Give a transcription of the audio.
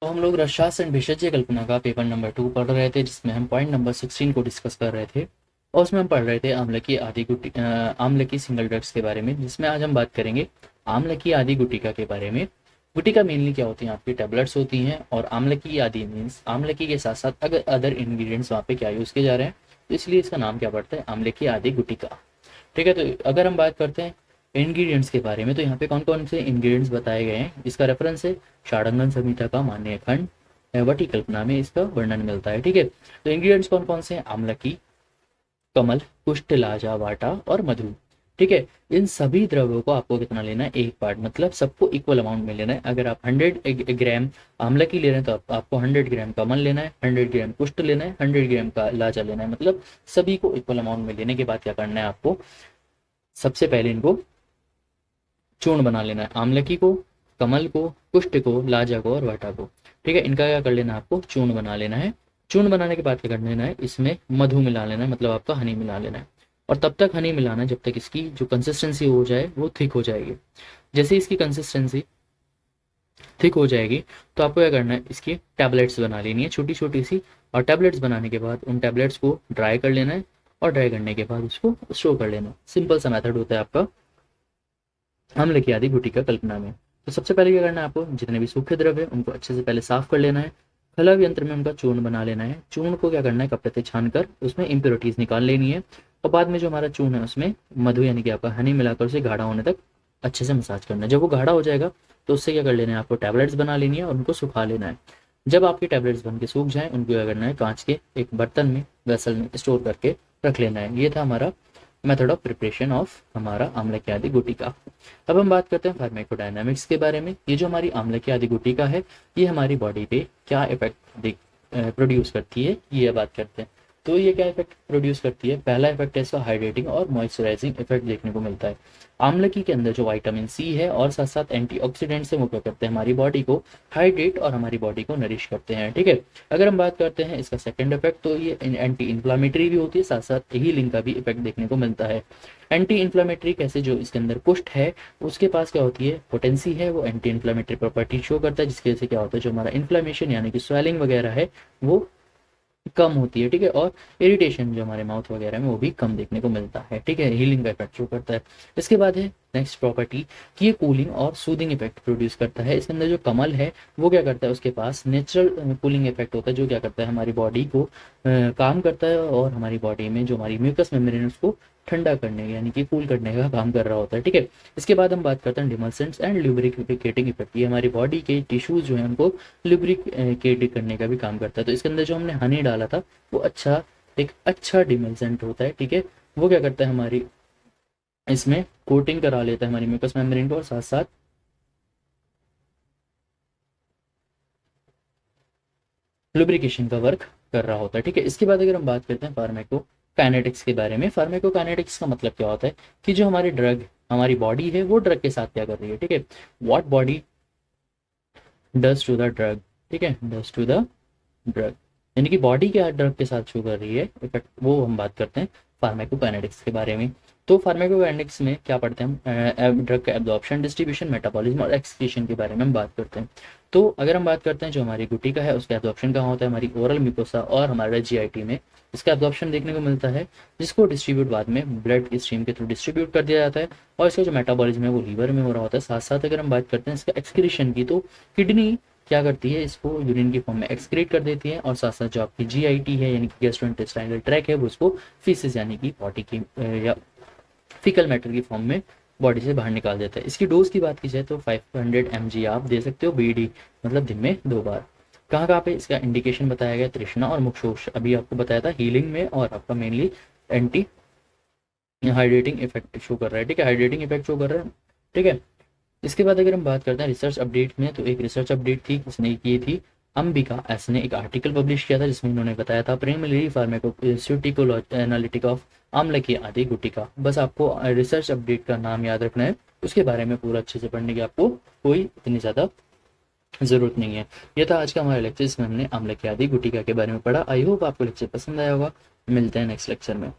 तो हम लोग रसशास्त्र एंड भेषज कल्पना का पेपर नंबर 2 पढ़ रहे थे, जिसमें हम पॉइंट नंबर 16 को डिस्कस कर रहे थे। और उसमें हम पढ़ रहे थे आम्ल की आधी गुटी आम्ल की सिंगल ड्रग्स के बारे में, जिसमें आज हम बात करेंगे आम्ल की आधी गुटिका के बारे में। गुटिका मेनली क्या होती हैं, आपकी टैबलेट्स होती हैं, और आम्ल की आधी मीन्स आम्ल की के साथ साथ अगर अदर इंग्रेडिएंट्स वहाँ पे क्या यूज़ किए जा रहे हैं, तो इसलिए इसका नाम क्या पड़ता है, आम्ल की आधी गुटिका। ठीक है, तो अगर हम बात करते हैं इंग्रेडिएंट्स के बारे में, तो यहाँ पे कौन कौन से इंग्रेडिएंट्स बताए गए हैं, इसका रेफरेंस है शाड़ंगन संहिता का मान्य खंड वटी कल्पना में इसका वर्णन मिलता है। ठीक है, तो इंग्रेडिएंट्स कौन कौन से हैं, आम्लकी, कमल, कुष्ठ, लाजा, वाटा और मधु। ठीक है, इन सभी द्रव्यों को आपको कितना लेना है, एक पार्ट, मतलब सबको इक्वल अमाउंट में लेना है। अगर आप 100 ग्राम आम्लकी ले रहे हैं तो आपको 100 ग्राम कमल लेना है, 100 ग्राम कुष्ठ लेना है, 100 ग्राम का लाजा लेना है। मतलब सभी को इक्वल अमाउंट में लेने के बाद क्या करना है आपको, सबसे पहले इनको चूर्ण बना लेना है, आम्लकी को, कमल को, कुष्ठ को, लाजा को और वाटा को। ठीक है, इनका क्या कर लेना है, आपको चूर्ण बना लेना है। चूर्ण बनाने के बाद क्या कर लेना है, इसमें मधु मिला लेना है, मतलब आपका हनी मिला लेना है। और तब तक हनी मिलाना है जब तक इसकी जो कंसिस्टेंसी हो जाए वो थिक हो जाएगी। जैसे इसकी कंसिस्टेंसी थिक हो जाएगी तो आपको क्या करना है, इसकी टैबलेट्स बना लेनी है छोटी छोटी सी। और टैबलेट्स बनाने के बाद उन टैबलेट्स को ड्राई कर लेना है, और ड्राई करने के बाद उसको स्टोर कर लेना है। सिंपल सा मेथड होता है आपका आम्ल की आधी गुटिका कल्पना में। तो सबसे पहले क्या करना है, आपको जितने भी सूखे द्रव्य है उनको अच्छे से पहले साफ कर लेना है। खलव यंत्र में उनका चूर्ण बना लेना है। चूर्ण को क्या करना है, कपड़े से छान कर उसमें इम्प्योरिटीज निकाल लेनी है। और बाद में जो हमारा चूर्ण है उसमें मधु यानी कि आपका हनी मिलाकर उसे गाढ़ा होने तक अच्छे से मसाज करना है। जब वो गाढ़ा हो जाएगा तो उससे क्या कर लेना है, आपको टैबलेट्स बना लेनी है और उनको सुखा लेना है। जब आपके टैबलेट्स बन के सूख जाए, उनको क्या करना है, कांच के एक बर्तन में, वेसल में स्टोर करके रख लेना है। ये था हमारा मेथड ऑफ प्रिपरेशन ऑफ हमारा आम्ल की आधी गुटिका। अब हम बात करते हैं फार्माकोडायनामिक्स के बारे में। ये जो हमारी आम्ल की आधी गुटिका है, ये हमारी बॉडी पे क्या इफेक्ट प्रोड्यूस करती है, ये बात करते हैं। तो ये क्या इफेक्ट प्रोड्यूस करती है, पहला इफेक्ट है इसका हाइड्रेटिंग और मॉइस्चराइजिंग इफेक्ट देखने को मिलता है। आम्लकी के अंदर जो विटामिन सी है और साथ साथ एंटीऑक्सीडेंट्स है, वो क्या करते हैं, हमारी बॉडी को हाइड्रेट और हमारी बॉडी को नरिश करते हैं। ठीक है, अगर हम बात करते हैं इसका सेकंड इफेक्ट, तो ये एंटी इन्फ्लामेटरी भी होती है, साथ साथ हीलिंग का भी इफेक्ट देखने को मिलता है। एंटी इन्फ्लामेटरी कैसे, जो इसके अंदर कुष्ठ है उसके पास क्या होती है, पोटेंसी है, वो एंटी इन्फ्लामेटरी प्रॉपर्टी शो करता है, जिसकी वजह से क्या होता है, जो हमारा इन्फ्लामेशन यानी कि स्वेलिंग वगैरह है वो कम होती है। ठीक है, और इरिटेशन जो हमारे माउथ वगैरह में वो भी कम देखने को मिलता है। ठीक है, हीलिंग का इफेक्ट शो करता है। इसके बाद है नेक्स्ट प्रॉपर्टी कि ये कूलिंग और सूदिंग इफेक्ट प्रोड्यूस करता है। इसके अंदर जो कमल है वो क्या करता है, उसके पास नेचुरल कूलिंग इफेक्ट होता है, जो क्या करता है, हमारी बॉडी को काम करता है, और हमारी बॉडी में जो हमारी म्यूकस मेम्ब्रेन है उसको ठंडा करने यानी कि कूल करने का काम कर रहा होता है। ठीक है, इसके बाद हम बात करते हैं डिमल्सेंट्स एंड ल्यूब्रिकेटिंग इफेक्ट। ये हमारी बॉडी के टिश्यूज जो है उनको लुब्रिकेट करने का भी काम करता है। तो इसके अंदर जो हमने हनी डाला था वो एक अच्छा डिमल्सेंट होता है। ठीक है, वो क्या करता है, हमारी इसमें कोटिंग करा लेता है हमारी म्यूकस मेम्ब्रेन को, और साथ साथ लुब्रिकेशन का वर्क कर रहा होता है। ठीक है, इसके बाद अगर हम बात करते हैं फार्माकोकाइनेटिक्स के बारे में। फार्माकोकाइनेटिक्स का मतलब क्या होता है कि जो हमारी ड्रग हमारी बॉडी है वो ड्रग के साथ क्या कर रही है। ठीक है, what body does to the drug. ठीक है, डज टू द ड्रग यानी कि बॉडी क्या ड्रग के साथ शो कर रही है इफेक्ट, वो हम बात करते हैं फार्माकोकाइनेटिक्स के बारे में। तो फार्माकोकाइनेटिक्स में क्या पढ़ते हैं हम, ड्रग का एब्जॉर्प्शन, डिस्ट्रीब्यूशन, मेटाबॉलिज्म और एक्सक्रीशन के बारे में हम बात करते हैं। तो अगर हम बात करते हैं जो हमारी गुटिका है उसका एब्जॉर्प्शन कहाँ होता है, हमारी ओरल म्यूकोसा और हमारे जीआईटी में इसका एब्जॉर्प्शन देखने को मिलता है, जिसको डिस्ट्रीब्यूट बाद में ब्लड की स्ट्रीम के थ्रू डिस्ट्रीब्यूट कर दिया जाता है, और इसका जो मेटाबॉलिज्म है वो लीवर में हो रहा होता है। साथ साथ अगर हम बात करते हैं इसका एक्सक्रीशन की, तो किडनी क्या करती है, इसको यूरिन की फॉर्म में एक्सक्रीट कर देती है, और साथ साथ जो आपकी जीआईटी है यानी कि गैस्ट्रोइंटेस्टाइनल ट्रैक है वो उसको फीसेस यानी कि बॉडी की या फीकल मैटर की फॉर्म में बॉडी से बाहर निकाल देता है। इसकी डोज की बात की जाए तो 500 mg आप दे सकते हो बीडी, मतलब दिन में 2 बार। कहाँ कहाँ पे इसका इंडिकेशन बताया गया, तृष्णा और मुक्षोष अभी आपको बताया था, हीलिंग में, और आपका mainly anti hydrating effect show कर रहा है। ठीक है, हाइड्रेटिंग इफेक्ट शो कर रहा है। ठीक है, इसके बाद अगर हम बात करते हैं रिसर्च अपडेट में, तो एक रिसर्च अपडेट थी, किसने की थी, अंबिका एस ने एक आर्टिकल पब्लिश किया था, जिसमें इन्होंने बताया था प्रीलिमिनरी फार्माकोसिटिकोलॉजिक ऑफ आम्ल की आधी गुटिका। बस आपको रिसर्च अपडेट का नाम याद रखना है, उसके बारे में पूरा अच्छे से पढ़ने की आपको कोई इतनी ज़्यादा ज़रूरत नहीं है। ये था आज का हमारा लेक्चर, जिसमें हमने आम्ल की आधी गुटिका के बारे में पढ़ा। आई होप आपको लेक्चर पसंद आया होगा। मिलते हैं नेक्स्ट लेक्चर में।